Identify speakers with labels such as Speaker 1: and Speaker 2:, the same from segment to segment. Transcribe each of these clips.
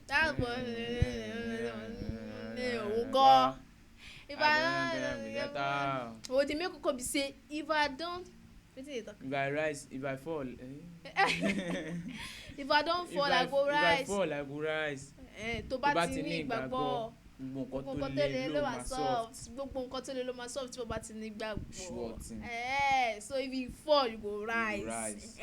Speaker 1: That was go. If what they make could be say if I don't.
Speaker 2: If I rise, if I fall.
Speaker 1: If I don't fall, I go rise.
Speaker 2: If I fall, I go rise.
Speaker 1: Tó bá ti ní ìgbàgbọ́ gbogbo nǹkan tó lè ló máa soft gbogbo nǹkan tó lè ló máa soft tí o bá ti ní gbàgbọ́. So if you fall you go rise.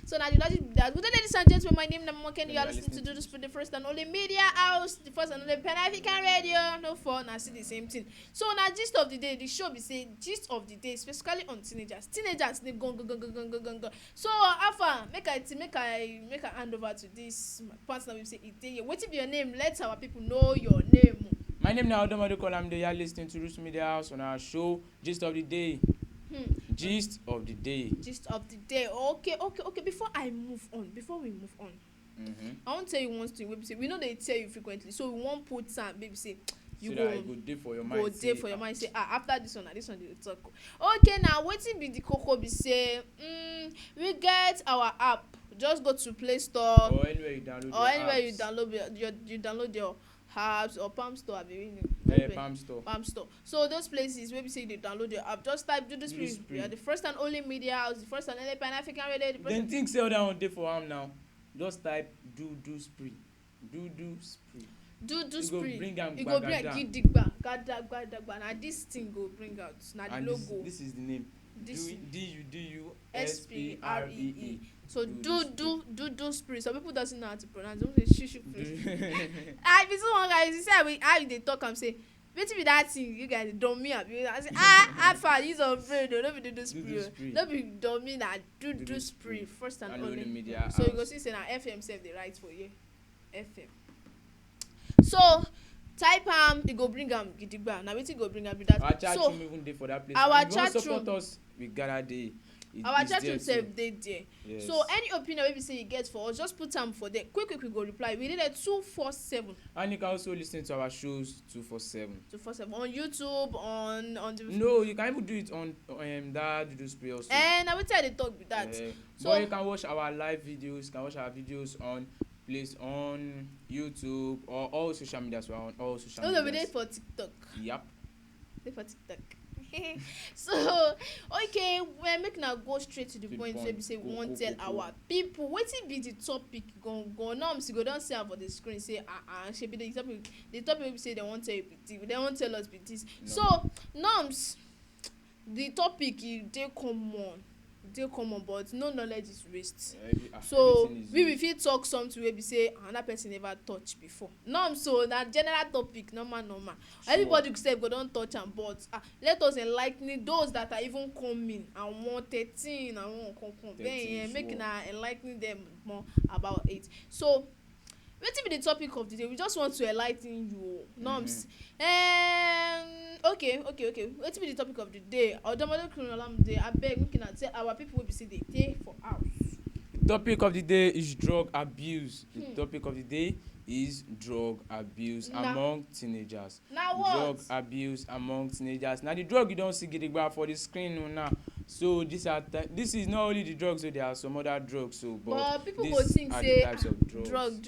Speaker 1: So now the logic be that. Good day, ladies and gentlemen, my name is Namoken. You are listening to Duduspree, the first and only media house, the first and only Pan-African radio. No fun, I see the same thing. So now gist of the day, the show be say gist of the day, specifically on teenagers. Teenagers they go. So Alpha, make I hand over to this partner. We say it. What be your name? Let our people know your name.
Speaker 2: My name is Odomode Kolamde. You are listening to Duduspree Media House on our show Gist of the Day. Gist of the day.
Speaker 1: Gist of the day. Okay. Before we move on, I want to tell you one thing. We know they tell you frequently, so we won't put some. Baby say you
Speaker 2: so
Speaker 1: go
Speaker 2: day for your mind.
Speaker 1: Go day for your mind. Say after this one they talk. Okay, now wetin be the koko be say we get our app. Just go to Play Store
Speaker 2: or anywhere you download.
Speaker 1: You download your Hives or Palm Store. Palm Store. So those places where we say they download your app, just type Duduspree. We are the first and only media house, the first and only Pan-African radio.
Speaker 2: Then think say that one day for him now. Just type Duduspree.
Speaker 1: Duduspree.
Speaker 2: It
Speaker 1: go bring gidigba, gada. Now this thing go bring out. Now the logo.
Speaker 2: This is the name. Duduspree.
Speaker 1: So Duduspree. Some people doesn't know how to pronounce. Don't say shushu. I be so one guy. You say how they talk and say, "Wetin be that thing? You guys dummy up." I say, Alpha, he's afraid. No be Duduspree. No be dummy. Na Duduspree. First and only
Speaker 2: media.
Speaker 1: So you go see say na FM self they write for you. FM. So type it go bring gidigba. Now wetin go bring be that.
Speaker 2: Our chat room even dey for that place.
Speaker 1: Our
Speaker 2: if
Speaker 1: chat
Speaker 2: you support
Speaker 1: room.
Speaker 2: us, we gather there.
Speaker 1: Our chat room self dey there.
Speaker 2: Yes.
Speaker 1: So any opinion wey be say you get for us, just put them for there. Quick we go reply. We need a 247.
Speaker 2: And you can also listen to our shows 247.
Speaker 1: 247 on YouTube on the.
Speaker 2: No, you can even do it on that Duduspree also.
Speaker 1: And I will tell you talk with that.
Speaker 2: So but you can watch our live videos. You can watch our videos on YouTube or all social media as well. On all social media.
Speaker 1: No, we dey for TikTok.
Speaker 2: Yep.
Speaker 1: Dey for TikTok. So okay, we're making now go straight to the point where we say we won't tell our people wetin be the topic go norms you go don see am for the screen say she be the topic wey be say they won't tell you they won't tell us be this. So norms the topic e dey common but no knowledge is waste. So we fit talk something wey be say another person never touch before. So na general topic normal. Sure. Everybody sef go don touch am but let us enligh those that are even coming and want 13 and want come. Then make una enligh them more about it. So wetin be the topic of the day? We just want to enligh you norms. Okay. Wetin be the topic of the day? Odomode Olamide, abeg make una tell our people wey be say dey dey for house.
Speaker 2: The topic of the day is drug abuse. The topic of the day is drug abuse among teenagers.
Speaker 1: Now what?
Speaker 2: Drug abuse among teenagers. Now the drug you don't see gidigba for the screen now. So this is not only the drugs, so there are some other drugs. So
Speaker 1: but people go think say drug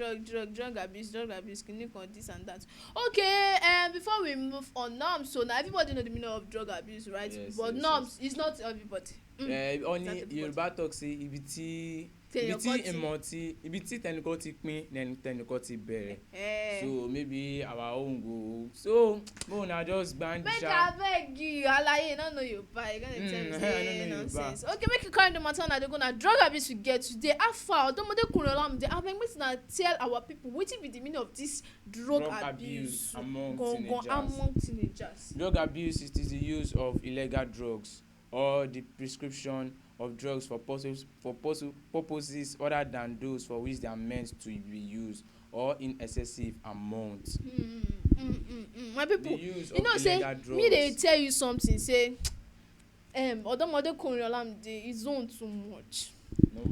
Speaker 1: abuse, this and that. Okay, before we move on, norms. So now everybody know the meaning of drug abuse, right?
Speaker 2: Yes,
Speaker 1: but norms is not everybody.
Speaker 2: Only Yoruba talk say ibi tí tẹnìkan ti pín tẹnìkan ti bẹ̀rẹ̀. So maybe our own go. So na just band.
Speaker 1: Make abeg you alaye no know Yoruba. You gonna tell me say nonsense. Okay, make you carry the matter na dey go na drug abuse we get today. Afa Odomode Olamide abeg make una tell our people wetin be the meaning of this drug abuse
Speaker 2: among
Speaker 1: teenagers.
Speaker 2: Drug abuse is the use of illegal drugs or the prescription of drugs for purposes other than those for which they are meant to be used or in excessive amounts.
Speaker 1: My people, you know say me dey tell you something say Odomode Olamide is on too much.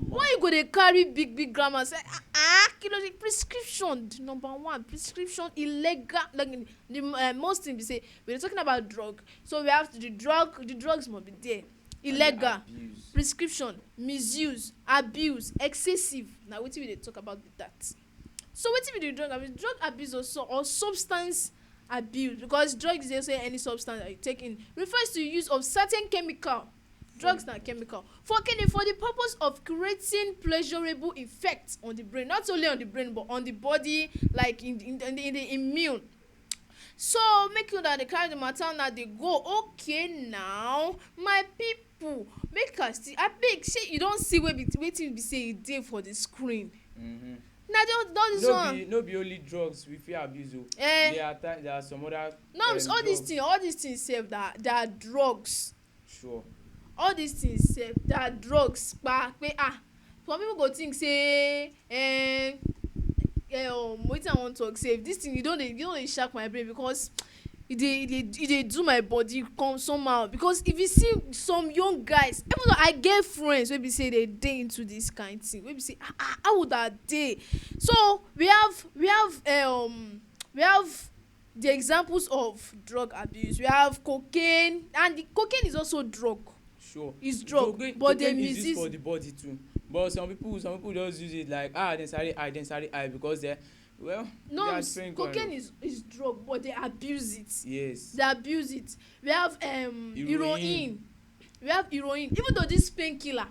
Speaker 1: Why you go dey carry big grammar say kilo the prescription number one prescription illegal like the most thing be say we are talking about drug, so we have to the drugs must be there. illegal, prescription, misuse, abuse, excessive. Na wetin we dey talk about with that. So wetin be the drug abuse? Drug abuse also, or substance abuse, because drugs dey say any substance that you take in, refers to use of certain chemical. Drugs na chemical for the purpose of creating pleasurable effects on the brain, not only on the brain but on the body, like in the immune. So make you that dey carry the matter now dey go. Okay, now my people, make us see. Abeg, shey you don see wetin be say e dey for the screen. Na just this one.
Speaker 2: No be only drugs we fit abuse o. There are some other.
Speaker 1: No, all these things sef that are drugs.
Speaker 2: Sure.
Speaker 1: All these things sef that are drugs. Some people go think say wetin I wan talk say, this thing you don dey shock my brain, because e dey do my body come somehow. Because if you see some young guys, even though I get friends wey be say they dey into this kind thing, wey be say how would that dey? So we have the examples of drug abuse. We have cocaine, and the cocaine is also drug.
Speaker 2: Sure.
Speaker 1: It's drug, but they misuse.
Speaker 2: Is used for the body too. But some people just use it like then sorry I because they
Speaker 1: cocaine is drug, but they abuse it.
Speaker 2: Yes.
Speaker 1: They abuse it. We have heroin. We have heroin. Even though this painkiller,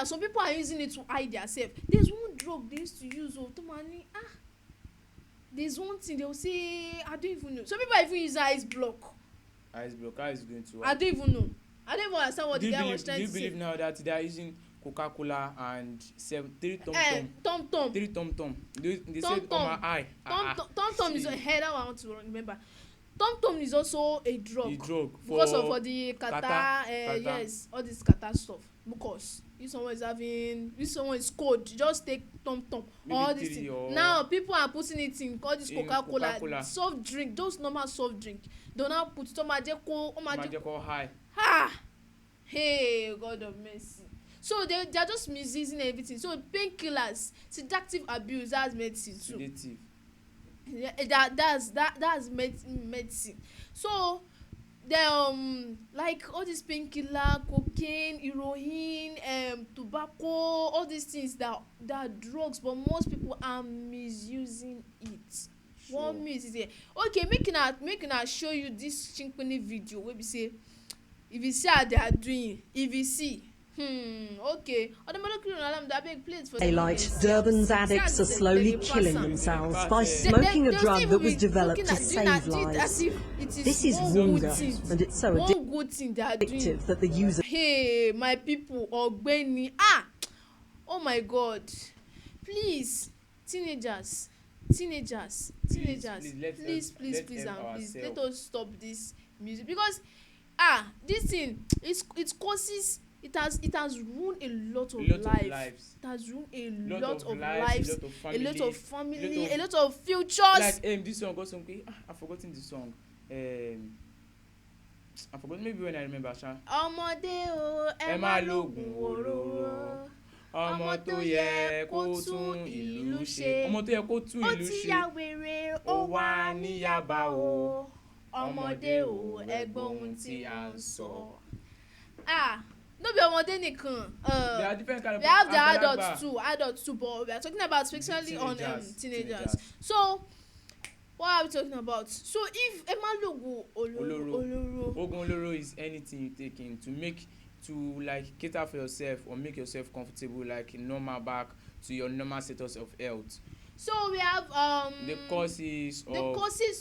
Speaker 1: some people are using it to hide themselves. There's one drug they used to use Tomani. There's one thing they will say, I don't even know. Some people are even using ice block.
Speaker 2: Ice block, how is it going to work?
Speaker 1: I don't even know. I don't even understand what the guy was trying to say.
Speaker 2: Do you believe now that they are using Coca-Cola and 3
Speaker 1: Tom-Tom?
Speaker 2: They said on my eye.
Speaker 1: Tom-Tom is a head. I want to remember. Tom-Tom is also a drug. Because of the kata. Yes, all this kata stuff. Because if someone is cold, just take Tom-Tom. All this thing. Now people are putting it in all this Coca-Cola, soft drink, those normal soft drink. They now put it on Majeko
Speaker 2: high.
Speaker 1: Hey, God of mercy. So they are just misusing everything. So painkillers, sedative abuse, that's medicine too.
Speaker 2: Sedative.
Speaker 1: Yeah, that's medicine. So the like all these painkiller, cocaine, heroin, tobacco, all these things that are drugs, but most people are misusing it.
Speaker 2: Sure.
Speaker 1: One misuse it. Okay, make una show you this chinkpini video where we say, if you see how they are doing, if you see. Okay.
Speaker 3: Daylight, Durban's addicts are slowly killing themselves by smoking a drug that was developed to save lives. This is wonder, and it's so addictive that the user.
Speaker 1: Hey, my people, Ogbeni. Oh my God. Please, teenagers. Please, let us stop this music, because this thing it has ruined a lot of lives. It has ruined a lot of lives, a lot of family, a lot of futures.
Speaker 2: Like this song got some. I've forgotten the song. I forgot, maybe when I remember.
Speaker 1: Ọmọdé o, ẹ má lògùn òróró. Ọmọ tó yẹ kó tún ìlú ṣe.
Speaker 2: Ọmọ tó yẹ kó tún ìlú ṣe.
Speaker 1: Ó ti ya wèrè, ó wà ní Yaba o. Ọmọdé o, ẹ gbọ́ ohun tí à ń sọ. No be ọmọdé nìkan.
Speaker 2: There are different kind of.
Speaker 1: We have the adults too, but we are talking about especially on teenagers. So what are we talking about? So if Emalogun oloro.
Speaker 2: Ogun oloro is anything you take in to like cater for yourself or make yourself comfortable, like normal back to your normal status of health.
Speaker 1: So we have
Speaker 2: the causes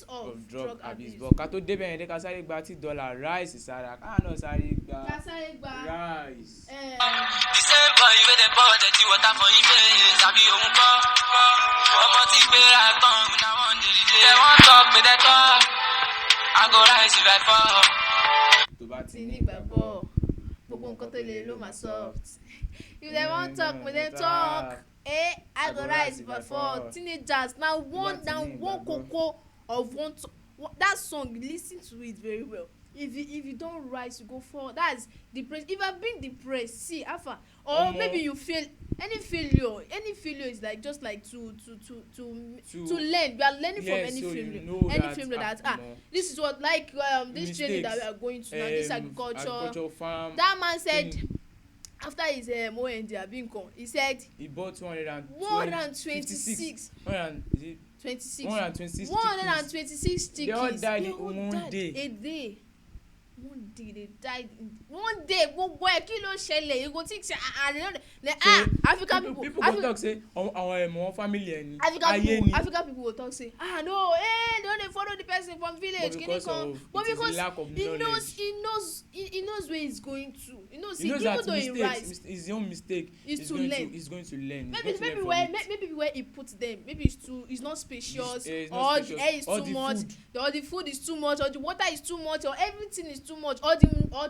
Speaker 2: of drug abuse.
Speaker 1: abuse.
Speaker 2: But ká tó débẹ̀ yẹn, ká sáré gba $10 rice sára. Ká náà sáré gba rice.
Speaker 4: The same boy wey dem pour dirty water for him face, àbí òun kọ́. Ọmọ ti gbéra tán, na one day dey. Dem wan talk, make dem talk. I go rise if I fall.
Speaker 2: Tó bá
Speaker 1: Ti ní gbàgbọ́, gbogbo nǹkan tó lè ló máa soft. If dem wan talk, make dem talk. I go rise if I fall. Teenagers, one koko of that song, listen to it very well. if you don't rise, you go forward. That's depressed. If I've been depressed, see alpha, or maybe you fail. Any failure is like just like to learn. We are learning from any
Speaker 2: so
Speaker 1: failure.
Speaker 2: you know
Speaker 1: Any
Speaker 2: that,
Speaker 1: failure that
Speaker 2: no.
Speaker 1: this is what like this training that we are going to now, this agriculture
Speaker 2: farm.
Speaker 1: That man said after his OND income, he said
Speaker 2: he bought
Speaker 1: 126 chickens.
Speaker 2: They all died in one day.
Speaker 1: A day. One day they died. One day gbogbo ẹ kí ló ṣẹlẹ̀ you go think say African people
Speaker 2: go talk say our family ẹni
Speaker 1: African people go talk say no don't dey follow the person from village kini kan but because he knows where he's going to he knows even though he rise
Speaker 2: his own mistake
Speaker 1: he's going to learn maybe where he put them maybe it's not spacious or the air is too much or the food is too much or the water is too much or everything is too much or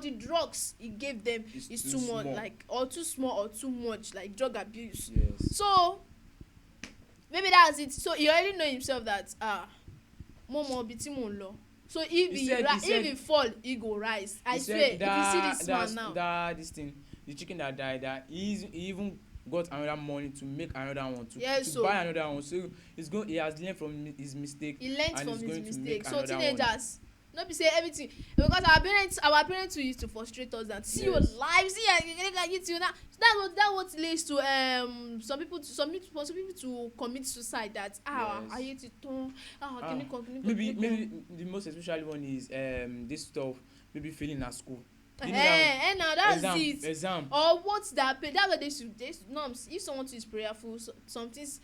Speaker 1: the drugs he gave them is too much like or too small or too much like drug abuse.
Speaker 2: Yes.
Speaker 1: So maybe that's it. So he already know himself that mo biti mo lo. So if he fall he go rise. I swear if you see this man now.
Speaker 2: The chicken that died he even got another money to make another one to buy another one. So he has learned from his mistake.
Speaker 1: He learned from his mistake. So teenagers.
Speaker 2: One.
Speaker 1: Not be say everything because our parents who used to frustrate us that see your life see you now that what leads to some people to commit suicide that I hate it
Speaker 2: maybe the most especially one is this stuff maybe failing at school.
Speaker 1: Now that's
Speaker 2: exam
Speaker 1: or what's that pay that's what they should norms if someone is prayerful something is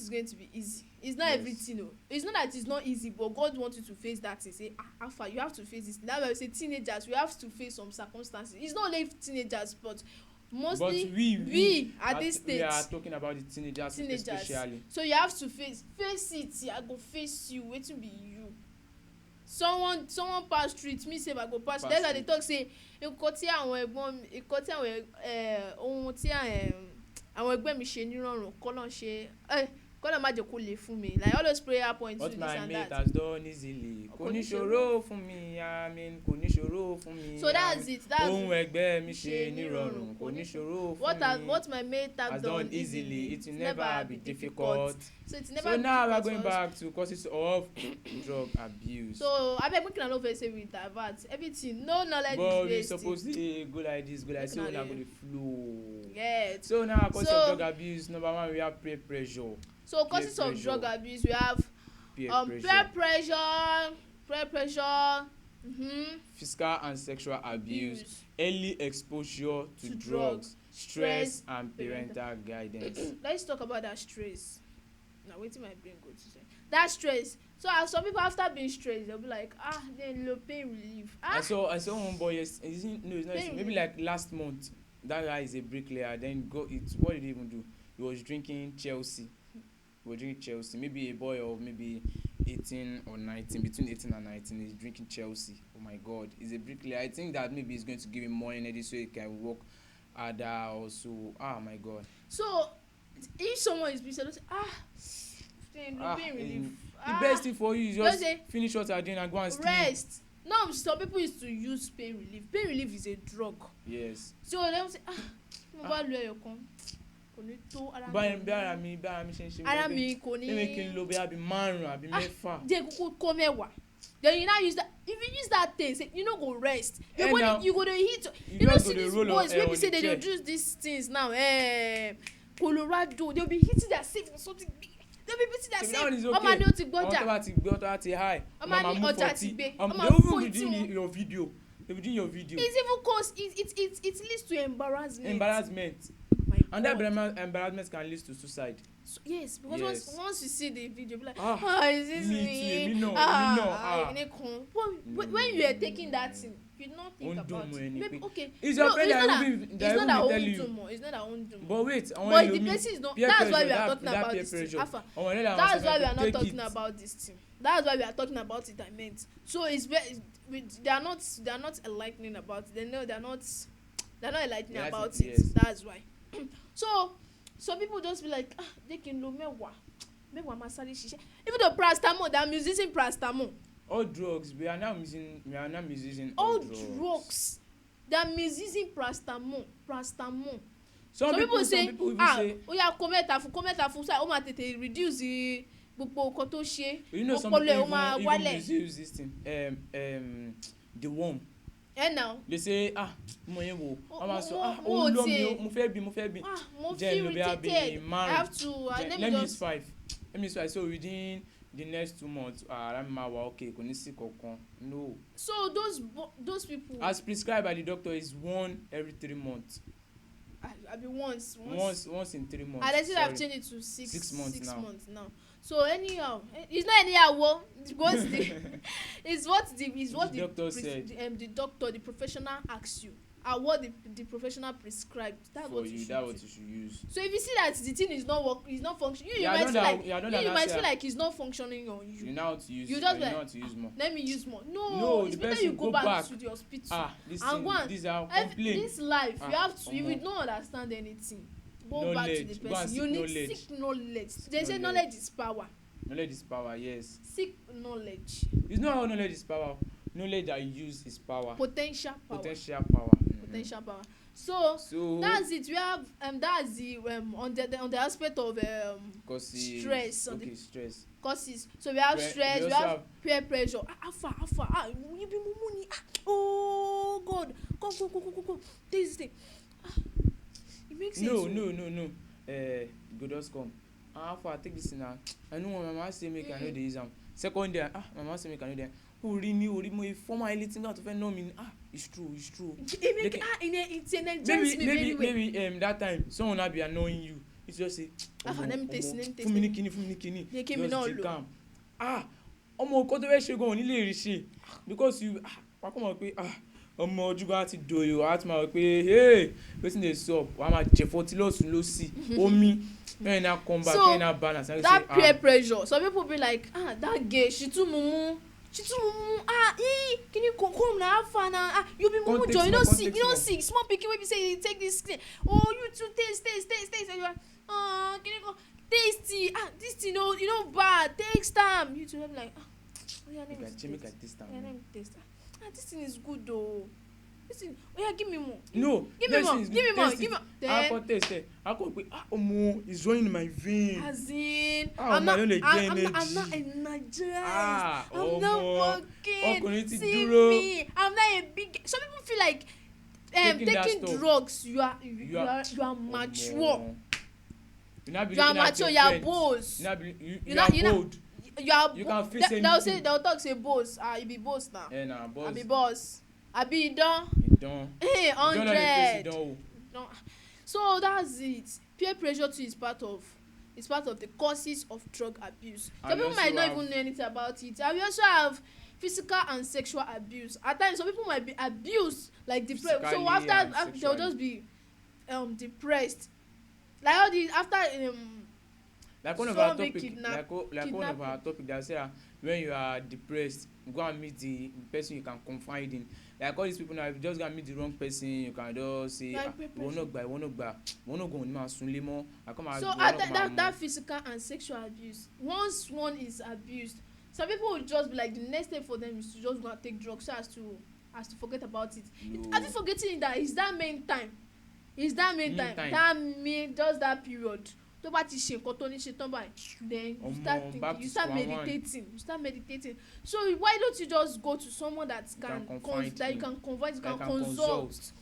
Speaker 1: going to be easy. It's not everything it's not that it's not easy but God wants you to face that and say alpha you have to face this. That's why we say teenagers we have to face some circumstances. It's not only teenagers but mostly we at this stage
Speaker 2: we are talking about the teenagers especially.
Speaker 1: So you have to face it. I go face you wetin be you. Someone pass through it me say I go pass. That's why they talk say nǹkan tí àwọn ohun tí àwọn ẹgbẹ́ mi ṣe nírọ̀rùn kọ́lọ́n ṣe kọ́lọ́n má jẹ́ kó lè fún mi like all those prayer points to this and that.
Speaker 2: What my mate has done easily kò ní ṣòro fún mi kò ní ṣòro fún mi.
Speaker 1: So that's it.
Speaker 2: ohun ẹgbẹ́ mi ṣe nírọ̀rùn kò ní ṣòro fún mi.
Speaker 1: What my mate has done
Speaker 2: easily it will never be difficult.
Speaker 1: So
Speaker 2: now we are going back to causes of drug abuse.
Speaker 1: So abeg make una no vex say we divert everything no knowledge
Speaker 2: but
Speaker 1: is
Speaker 2: we suppose dey go like this go like say una go dey flow.
Speaker 1: Yes.
Speaker 2: So now causes of drug abuse number one we have peer pressure.
Speaker 1: So causes of drug abuse we have peer pressure
Speaker 2: physical and sexual abuse early exposure to drugs stress and parental guidance.
Speaker 1: Let's talk about that stress. Now wetin my brain go to say that stress. So as some people after being stressed they'll be like then low pain relief.
Speaker 2: I saw one boy yesterday maybe like last month that guy is a bricklayer then what did he even do? He was drinking Chelsea. Maybe a boy of maybe 18 or 19 between 18 and 19 is drinking Chelsea. Oh my God, he's a bricklayer. I think that maybe it's going to give him more energy so he can work harder also. My God.
Speaker 1: So if someone is busy they'll say pain relief.
Speaker 2: The best thing for you is just finish what you're doing and go and sleep.
Speaker 1: Rest. No, some people used to use pain relief. Pain relief is a drug.
Speaker 2: Yes.
Speaker 1: So they will say mo bá lo ẹyọkan kò ní tó
Speaker 2: ara mi ṣe ń ṣe
Speaker 1: ara mi kò ní
Speaker 2: maybe kí n lo bí àbí márùn àbí mẹ́fà.
Speaker 1: Jẹ́ kúkú kó mẹ́wàá. Then you now use that. If you use that thing, say, you no go rest. Your body, you go to hit. You know, see these boys. Maybe say they don't use these things now. Colorado, they'll be hitting their safe or something big. They'll be beating their safe. Ọmọ ni o ti gbọ́jà.
Speaker 2: Ọmọ ti high.
Speaker 1: Ọmọ ni ọjà ti gbé.
Speaker 2: They will be doing your video. They will be doing your video.
Speaker 1: It's even cause it leads to embarrassment.
Speaker 2: And that embarrassment can lead to suicide.
Speaker 1: So, yes, because once you see the video, you'll be like, is this
Speaker 2: me?
Speaker 1: No. When you are taking that thing, you don't think about it. Maybe, okay.
Speaker 2: It's your friend that will tell you.
Speaker 1: It's not our own doom.
Speaker 2: But wait,
Speaker 1: but the person is not. That's why we are talking about this thing. That's why we are not talking about this thing. That's why we are talking about it. I meant. So it's they are not enlightening about it. They know they're not enlightening about it. Yes. That's why. So some people just be like they can lo mẹ́wàá máa sáré ṣiṣẹ́ even though paracetamol that I'm using paracetamol
Speaker 2: all drugs, we are now misusing
Speaker 1: all drugs. They are misusing paracetamol. Some people say oya kometa fún say ó máa tètè reduce gbogbo nǹkan tó ṣe ọpọlọ ẹ̀ ó máa wálẹ̀.
Speaker 2: Misuse this thing the worm.
Speaker 1: Now
Speaker 2: They say mo yẹn wo wọ́n máa sọ ó lọ mi mo fẹ́ bí
Speaker 1: mo feel irritated. I have to
Speaker 2: let me use 5 so within the next 2 months ara mi máa wà okay kò ní sí kankan no.
Speaker 1: So those people
Speaker 2: as prescribed by the doctor is 1 every 3 months.
Speaker 1: I be once
Speaker 2: in 3 months.
Speaker 1: I actually have changed it to 6
Speaker 2: months
Speaker 1: now. So anyhow, it's not anyhow. It's what the
Speaker 2: doctor said.
Speaker 1: The doctor, the professional asks you. What the professional prescribed. That's what you should use. So if you see that the thing is not functioning, you might feel like it's not functioning on you.
Speaker 2: You know how to use.
Speaker 1: You just
Speaker 2: like use more.
Speaker 1: Let me use more. No, it's better you go back to the hospital.
Speaker 2: These are complaints.
Speaker 1: This life, you have to. If you don't understand anything, go back to the person. You need seek knowledge. They say knowledge is power.
Speaker 2: Knowledge is power. Yes.
Speaker 1: Seek knowledge.
Speaker 2: It's not how knowledge is power. Knowledge that you use is power.
Speaker 1: Potential power. Potential power. So that's it. We have that's the on the aspect of stress.
Speaker 2: Stress.
Speaker 1: Causes. So we have stress. We have peer pressure. Alpha. You be money. Oh God. Come. This thing. It makes sense.
Speaker 2: No. Go just come. Alpha, take this now. I know my mama say make I know the exam. Second day, my mama say make I know the. Ori mo former anything out of know me. It's true.
Speaker 1: It's energizes me very well.
Speaker 2: Maybe that time someone will be annoying you. It's just say
Speaker 1: let me taste.
Speaker 2: Fún mi ní kíní.
Speaker 1: They came in all low.
Speaker 2: Ọmọ ko tó fẹ́ ṣe gan ní lè rí ṣe because you wa ko mọ̀ pé ọmọ ojuga ti doyo at ma pé hey wetin dey sup wa ma jẹ 40 lọ́tùn lósì omi when na come back when na balance and
Speaker 1: that peer pressure some people be like that girl she too mumu can you come na have na you be mumu joy you no sick small pikin wey be say you take this thing you too taste and you are can you go tasty this thing you know bad takes time you too be like
Speaker 2: make I taste am.
Speaker 1: Let me taste am. This thing is good though. This thing give me more. Give me more.
Speaker 2: I can taste it. I can be it's running in my vein.
Speaker 1: As in
Speaker 2: I'm not
Speaker 1: energized. I'm not working. See me. I'm not a big. Some people feel like taking drugs. You are mature. You are mature. You are boss.
Speaker 2: You are bold. You can face anything.
Speaker 1: They'll talk say boss. You be boss now.
Speaker 2: Yeah, boss.
Speaker 1: I be boss. I be done. Hey, 100. So that's it. Peer pressure too is part of the causes of drug abuse. Some people might not even know anything about it. And we also have physical and sexual abuse. At times, some people might be abused, like depressed. So after they'll just be depressed. Like all these after
Speaker 2: like one of our topic that say when you are depressed, go and meet the person you can confide in. Like all these people now, if you just go and meet the wrong person, you can just say wọ́n náà gbà wọ́n náà go ní máa sunlé mọ́.
Speaker 1: So that physical and sexual abuse, once one is abused, some people will just be like the next step for them is to just go and take drugs so as to forget about it. Are you forgetting that it's that main time? Just that period. Tó bá ti ṣe nǹkan tó ní ṣe tán báyìí, then you start thinking, you start meditating. So why don't you just go to someone that you can confide, you can consult.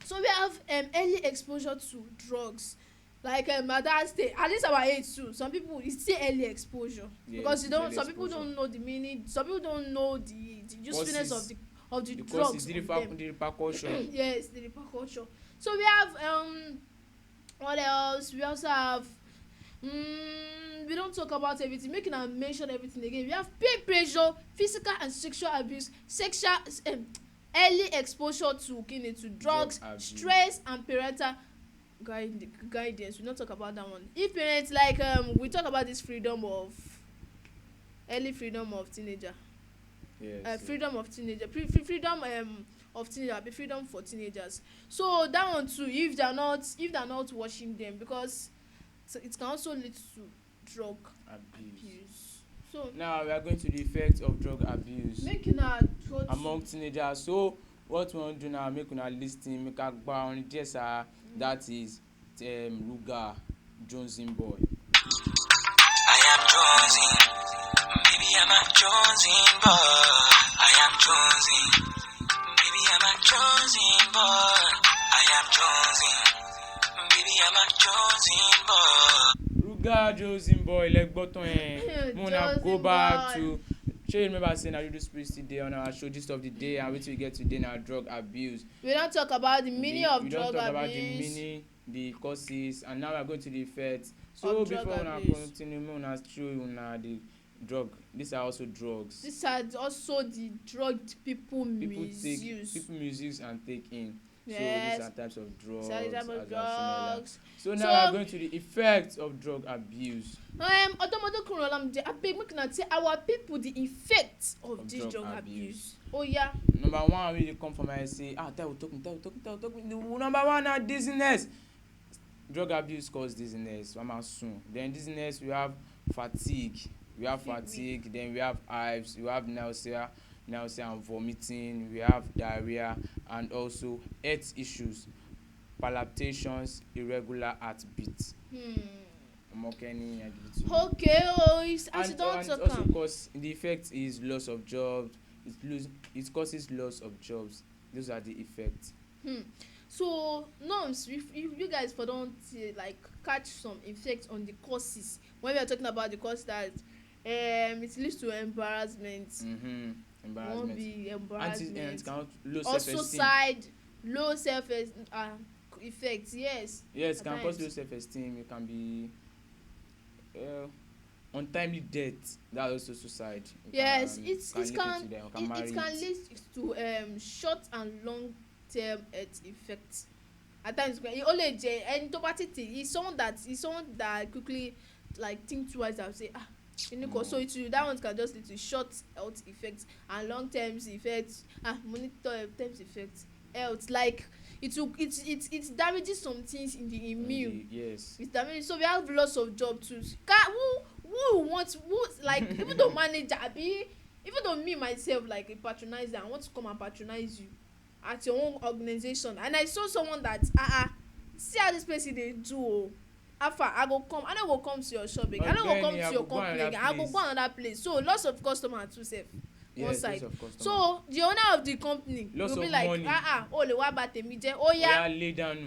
Speaker 1: So we have early exposure to drugs. Like at that stage, at least our age too. Some people it's still early exposure because some people don't know the meaning. Some people don't know the usefulness of the drugs.
Speaker 2: The repercussion.
Speaker 1: Yes, the repercussion. So we have what else? We also have we don't talk about everything. Making I mention everything again. We have peer pressure, physical and sexual abuse, early exposure to drugs, stress, and parental guidance. We don't talk about that one. If parents we talk about this early freedom of teenager. Yes. Freedom of teenager. Freedom for teenagers. So that one too, if they're not watching them, because it can also lead to drug abuse. So
Speaker 2: now we are going to the effects of drug abuse among teenagers. So what we want to do now, make una lis ten, make a gba on díẹ̀ sá, that is Ruga Jonesing Boy.
Speaker 4: I am Jonesing, baby I'm a Jonesing boy. I am Jonesing, baby I'm a Jonesing boy. I am Jonesing, baby I'm a Jonesing boy.
Speaker 2: Ruga Jonesing Boy, leg button we wanna go back to. Sure you remember saying that Duduspree today on our show gist of the day, and what we get today now, drug abuse.
Speaker 1: We don't talk about the meaning of drug abuse.
Speaker 2: We don't talk about the meaning, the causes, and now we are going to the effects. So before we continue, we wanna show you the drug. These are also drugs.
Speaker 1: These are also the drugs people misuse.
Speaker 2: People misuse and take in.
Speaker 1: Yes.
Speaker 2: So these are types of drugs.
Speaker 1: Drugs.
Speaker 2: So now we are going to the effects of drug abuse.
Speaker 1: Our people the effects of this drug abuse. Oh yeah.
Speaker 2: Number one, really come from I say, tell me. Number one, dizziness. Drug abuse causes dizziness. Then dizziness, we have fatigue. Then we have hives. We have nausea and vomiting. We have diarrhea, and also health issues, palpitations, irregular heartbeat.
Speaker 1: Okay,
Speaker 2: and also cause the effect is loss of jobs. It causes loss of jobs. Those are the effects.
Speaker 1: So norms, if you guys for don't like catch some effects on the causes, when we are talking about the cause that it leads to embarrassment.
Speaker 2: Embarrassment.
Speaker 1: Won't be embarrassment.
Speaker 2: Low
Speaker 1: self-esteem. Low self-esteem effects. Yes.
Speaker 2: Yes, it can cause low self-esteem. It can be untimely death. That's also suicide.
Speaker 1: Yes, it can lead to short and long term health effects. At times is someone that quickly like think twice and say so that one can just lead to short health effects and long term effects. Monitor term effects health, like it damages some things in the immune.
Speaker 2: Yes,
Speaker 1: it's damaging. So we have lots of job too. Who like even though manager even though me myself like a patronizer, I want to come and patronize you at your own organization, and I saw someone that see how this person dey do after I go come, I no go come to your shop again, I no go come to your company again, I go go another place. So lots of customers too sef one side. So the owner of the company will be like le wa ba temi je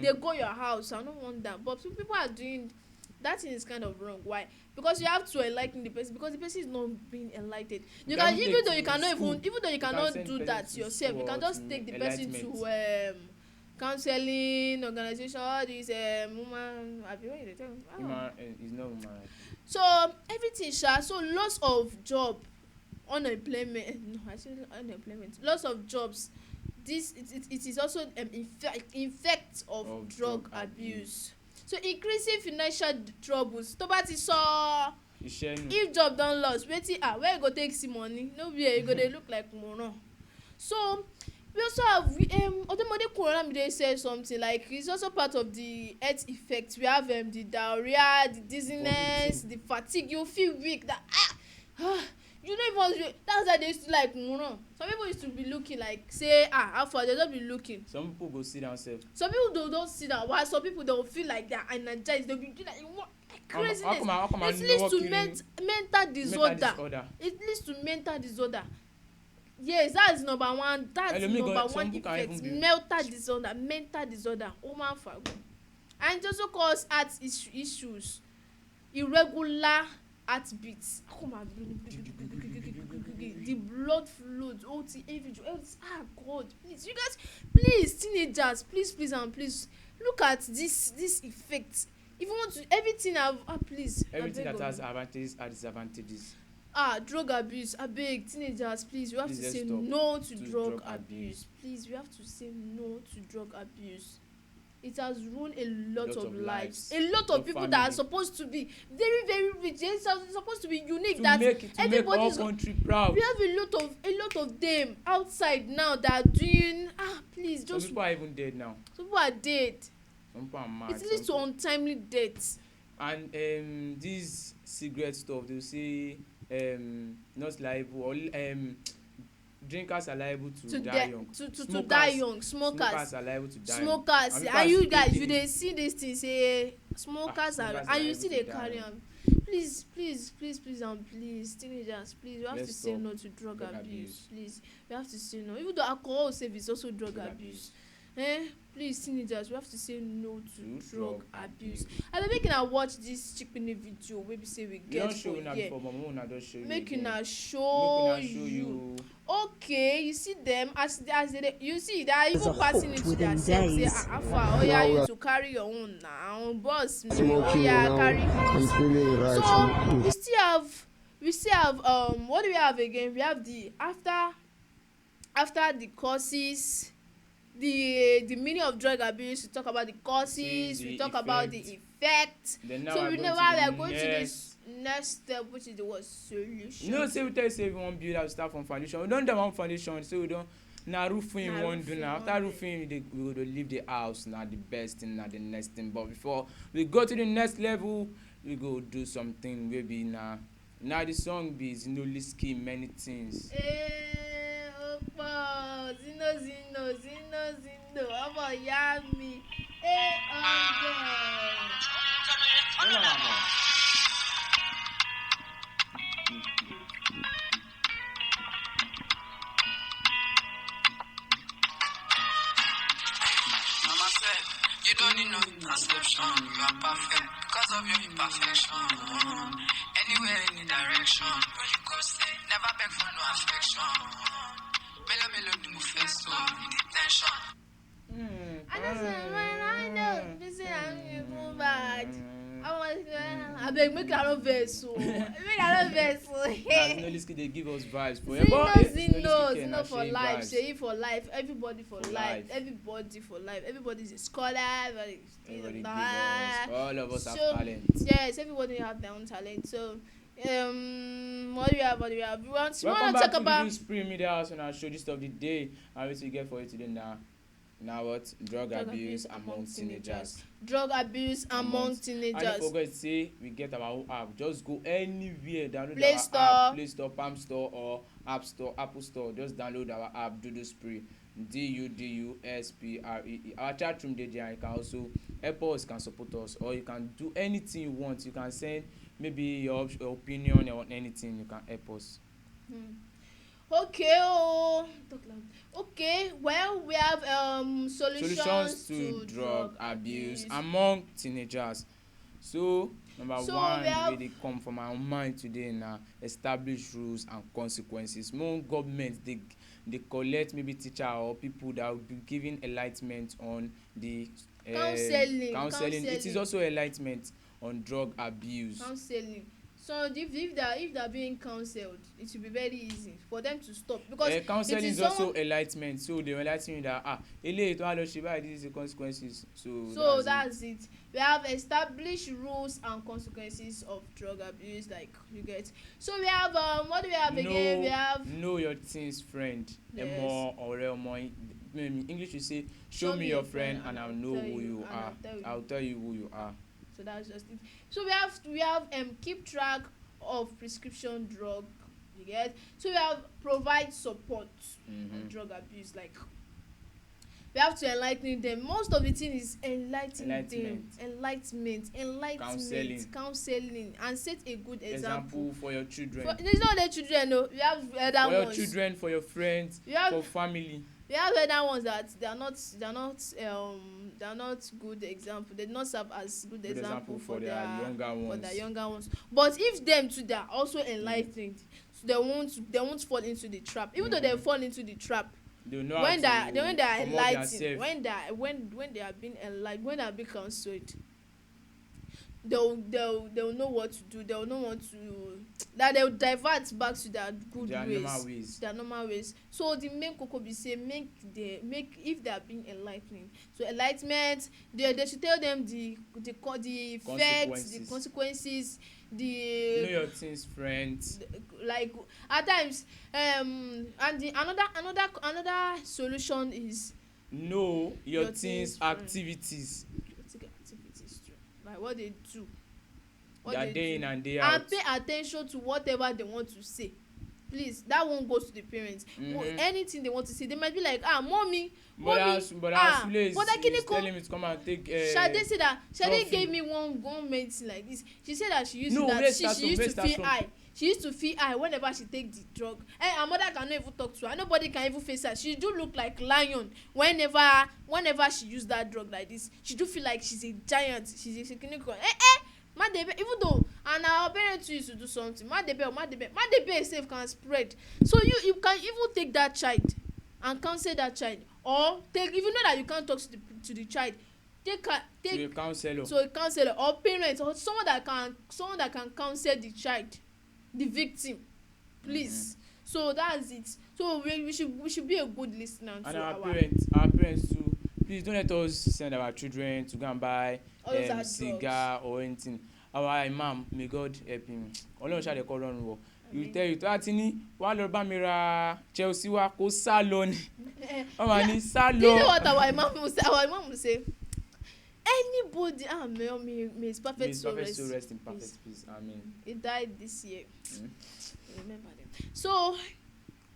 Speaker 1: they go your house. I don't want that, but people are doing that thing is kind of wrong. Why? Because you have to enlighten the person, because the person is not being enlightened. You can, even though you cannot do that yourself, you can just take the person to counseling organization, all these woman
Speaker 2: is not woman.
Speaker 1: So everything so loss of job, unemployment, loss of jobs. It is also effect of drug abuse. So increasing financial troubles. To bá ti sọ if job don lost, wetin where you go take see money? No where you go dey look like moron. So we also have Odemode Corona say something like it's also part of the health effects. We have the diarrhea, the dizziness, the fatigue. You feel weak. That you know even that's why they used to like moron. Some people used to be looking like say how far they don't be looking.
Speaker 2: Some people go sit down self.
Speaker 1: Some people don't sit down. While some people don't feel like they're energized. They'll be doing like craziness. It leads to mental disorder. It leads to mental disorder. Yes, that's number one. That's number one effect. Mental disorder. And it also cause heart issues, irregular heartbeats. The blood flows. God, please, you guys, please, teenagers, please, and please look at this effect. If you want to, everything please.
Speaker 2: Everything that has advantages are disadvantages.
Speaker 1: Drug abuse. I beg teenagers, please. You have to say no to drug abuse. Please, we have to say no to drug abuse. It has ruined a lot of lives. A lot of people that are supposed to be very, very rich. They're supposed to be unique.
Speaker 2: To make all country proud.
Speaker 1: We have a lot of them outside now that are doing. Please, just.
Speaker 2: Some people are even dead now.
Speaker 1: Some people are dead.
Speaker 2: Some people are mad.
Speaker 1: It leads to untimely deaths.
Speaker 2: And this cigarette stuff, they say not liable or drinkers are liable to die young.
Speaker 1: To die young. Smokers
Speaker 2: are liable to die
Speaker 1: smokers
Speaker 2: young.
Speaker 1: and you guys you dey see this thing say smokers are and you still dey carry am. Please and please teenagers, please we have to say no to drug abuse. Please we have to say no, even though alcohol sef is also drug abuse. Please teenagers we have to say no to drug abuse. I been make una watch this chickpea video wey be say we get for here. Make una show you. Okay, you see them as they you see they are even passing into their self say afa oya you to carry your own now boss me oya carry his. So we still have what do we have again? We have the after the causes, the meaning of drug abuse. We talk about the causes, we talk about the effect. So we know why we are going to this next step, which is the word solution.
Speaker 2: You know, say we tell you say we want build our start from foundation. We don't do one foundation, so we don't. Now roofing we want do now. After roofing, we go to leave the house. Now the best thing, now the next thing. But before we go to the next level, we go do something. Maybe now the song be Zinoliski many things.
Speaker 1: Zino, ọmọ ìyá mi,
Speaker 4: Mama said, you don't need no interception. You are perfect because of your imperfection. Anywhere, any direction. When you go say, never beg for no affection. Melo do move first, so in detention.
Speaker 1: I don't say, I know, this is I'm bad. I beg make I no vex so. Make I no vex so.
Speaker 2: Zinoliski they give us vibes for
Speaker 1: Zino for life. Say for life. Everybody for life. Everybody for life. Everybody's a scholar. Everybody
Speaker 2: give us. All of us have talent.
Speaker 1: Yes, everybody have their own talent. So what do we have? We want to talk about
Speaker 2: Duduspree Media House on our show this of the day. And what we get for you today now. Now what? Drug abuse among teenagers.
Speaker 1: Drug abuse among teenagers.
Speaker 2: I don't forget to say we get our own app. Just go anywhere, download
Speaker 1: Play
Speaker 2: our
Speaker 1: Store.
Speaker 2: app, Play Store, Palm Store or App Store, Apple Store. Just download our app, Duduspree, Duduspree. Our chat room there, you can also help us, can support us, or you can do anything you want. You can send maybe your opinion on anything. You can help us.
Speaker 1: Okay, okay. Well, we have solutions
Speaker 2: to drug abuse among teenagers. So number one, where they come from our mind today now, establish rules and consequences. More government they collect maybe teacher or people that will be giving enlightenment on the counseling. It is also enlightenment on drug abuse.
Speaker 1: Counseling. So if they're being counseled, it will be very easy for them to stop because
Speaker 2: counseling is also enlightenment. So they enlighten you that this is the consequences. So
Speaker 1: that's it. We have established rules and consequences of drug abuse, like you get. So we have what do we have again? We have
Speaker 2: know your teens friend.
Speaker 1: Yes.
Speaker 2: English you say show me your friend and I'll know who you are. I'll tell you who you are.
Speaker 1: So that's just it. So we have keep track of prescription drug. You get. So we have provide support on drug abuse. Like we have to enlighten them. Most of the thing is enlightenment, counseling, and set a good example
Speaker 2: for your children.
Speaker 1: There's not only children, no. We have other
Speaker 2: for
Speaker 1: ones.
Speaker 2: Your children, for your friends, for family.
Speaker 1: We have other ones that they are not good example. They do not serve as good example for their younger ones. But if them too, they are also enlightened, so they won't fall into the trap. Even though they fall into the trap, when they are enlightened, when they are being enlightened, when they are being counseled, they'll know what to do. They'll know what to they'll divert back to their normal ways. So the main koko be say make if they are being enlightened. So enlightenment, they should tell them the effects, the consequences,
Speaker 2: know your teens friends.
Speaker 1: Like at times and another solution is
Speaker 2: know your teens activities.
Speaker 1: Like what they do. what
Speaker 2: they are
Speaker 1: they
Speaker 2: day
Speaker 1: do
Speaker 2: in and day out,
Speaker 1: and pay attention to whatever they want to say. Please, that one goes to the parents. Anything they want to say, they might be like, mommy,
Speaker 2: but Sule is telling me to come and take
Speaker 1: Shade said that Shade gave me one medicine like this. She said that she used she used to feel high. She used to feel high whenever she take the drug. And her mother cannot even talk to her. Nobody can even face her. She do look like lion whenever she use that drug like this. She do feel like she's a giant. She's a clinical. Madebe, even though and our parents used to do something, Madebe safe can spread. So you can even take that child and counsel that child, or take, if you know that you can't talk to the child, take to a counselor or parents or someone that can counsel the child, the victim. Please. So that's it. So we should be a good listener to
Speaker 2: and our parents too. Please don't let us send our children to go and buy cigar or anything. Our imam, may God help him. Ọlọ́run ṣáà lè kọ́ ọlọ́run wọ̀. You tell you tó ní wàá lọ bá mi ra Chelsea wa kó sá lọ ni. Wọ́n máa ní sá lọ.
Speaker 1: Do you know what our imam will say? Our imam will say, anybody, may his perfect soul rest
Speaker 2: in perfect peace. Amen.
Speaker 1: He died this year. Remember them. So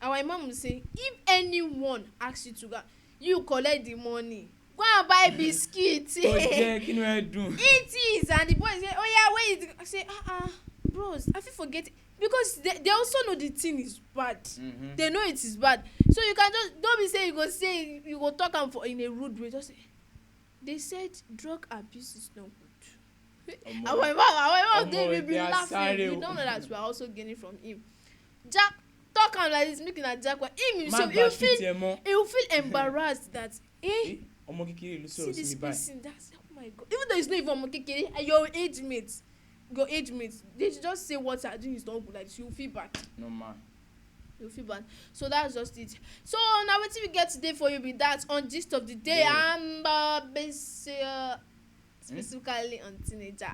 Speaker 1: our imam will say, if anyone asks you to go, you collect the money, go and buy biscuits. Eat it. And the boy say, oh yeah, where is it? I say, bros, I feel forget it. Because they also know the thing is bad. They know it is bad. So you can just don't be saying you go talk am for in a rude way. Just say, they said drug abuse is not good. Our mom they be laughing. You don't know that we are also gaining from him. Jack talk am like this, making a Jack. Him himself, he will feel embarrassed that see this person. That's, oh my God. Even though it's not even ọmọ kékeré, your age mates, they should just say what you are doing is not good. Like, you feel bad.
Speaker 2: No man.
Speaker 1: You feel bad. So that's just it. So now what we get today for you be that on gist of the day. I'm specifically on teenager.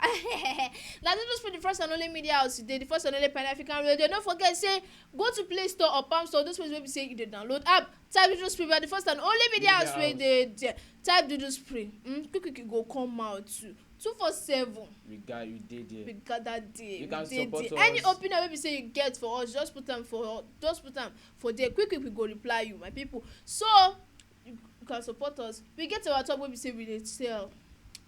Speaker 1: Now this was for the first and only media house today, the first and only Pan-African radio. Don't forget, say go to Play Store or Palm Store. Those ones will be saying you did download app. Type Duduspree, but the first and only media house where they type Duduspree. Quick go come out too. 247.
Speaker 2: We did it.
Speaker 1: We got that day.
Speaker 2: You can support us.
Speaker 1: Any opinion we say you get for us, just put them for there. Quick we go reply you, my people. So you can support us. We get to our top where we say we dey sell.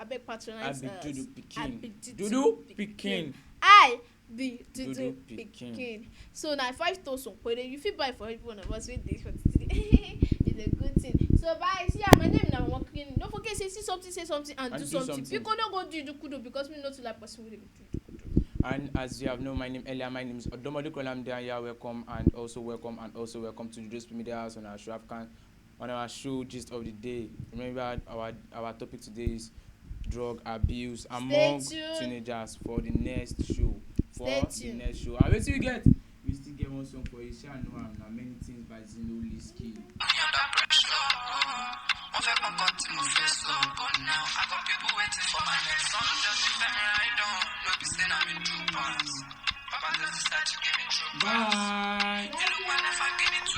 Speaker 1: I beg patronize us. Dudu Pikin. I be Dudu Pikin. So now 5,000 per day. You feel buy for every one of us with this for today. It's a good thing. So bye. See my name now. Working. Don't forget say something and do something. You cannot go do kudo because we not to like person with do kudo.
Speaker 2: And as you have known my name earlier, my name is Odomode Kolamdaya. Welcome and also welcome to Duduspree Media House on our show on our show gist of the day. Remember our topic today is drug abuse among teenagers for the next show. And wait till we still get one song for you. Shall know many things by Zinoliski. But now I got people waiting for my next song. Just let me ride on. No be saying I'm in 2 pounds. Papa just decide to give me 2 pounds. Bye. You look man if I give it to